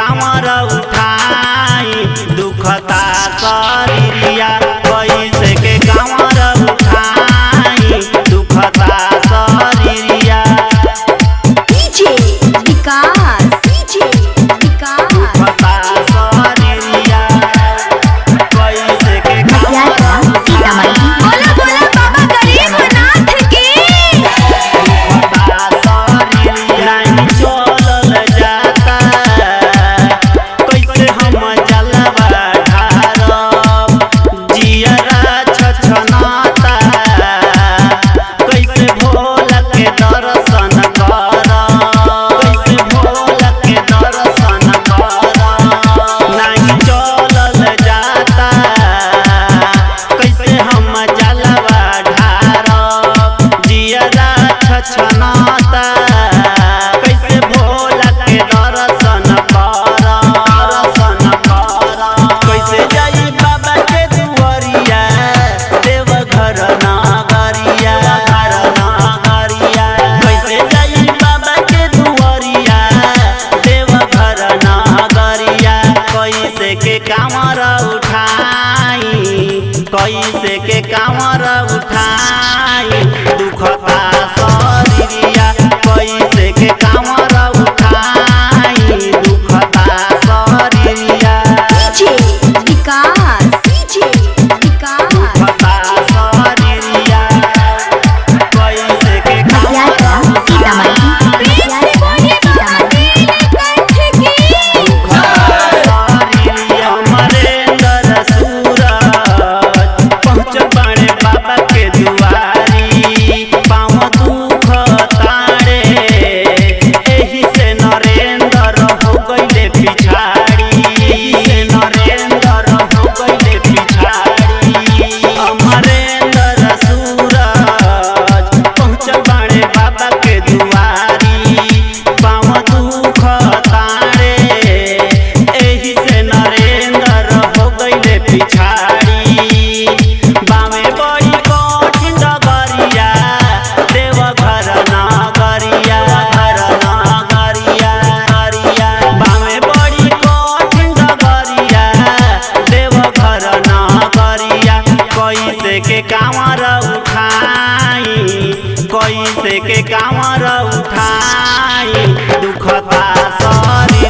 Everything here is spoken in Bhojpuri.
कांवर उठाई दुखता शरीरिया कैसे के कांवर उठाई दुखता शरीरिया डीजे विकास दुखता शरीरिया कैसे के कांवर उठाई बोला बोला बाबा गरीबनाथ की नहीं चलल जाता कैसे हम जलवा ढारब जियरा छछनाता कैसे भोला के दर्शन करब कैसे भोला के दर्शन करब नहीं चलल जाता कैसे हम जलवा ढारब जियरा छछनाता कैसे भोला के दर्शन करब कैसे जाई बाबा के दुआरिया देवघर नगरिया कैसे जाई बाबा के दुआरिया देवघर नगरिया कैसे के कांवर उठाई कैसे के कांवर उठाई दुखता शरीरिया कैसे के कांवर उठाई दुखता शरीरिया डीजे विकास दुखता शरीरिया कैसे के कांवर उठाई अमरेंद्र सूरज पहुँच बाड़े बाबा के दुआरी पाँव दुख ताड़े एही से नरेंद्र हो गईले पिछाड़ी एही से नरेंद्र हो गईले पिछाड़ी अमरेंद्र सूरज पहुँच बाड़े बाबा के दुआरी पाँव दुख ताड़े एही से नरेंद्र हो गईले पिछाड़ी बामे बड़ी कठिन डगरिया देवघर नगरिया बामे बड़ी कठिन डगरिया देवघर नगरिया कैसे के कांवर उठाई कैसे के कांवर उठाई दुखता शरीर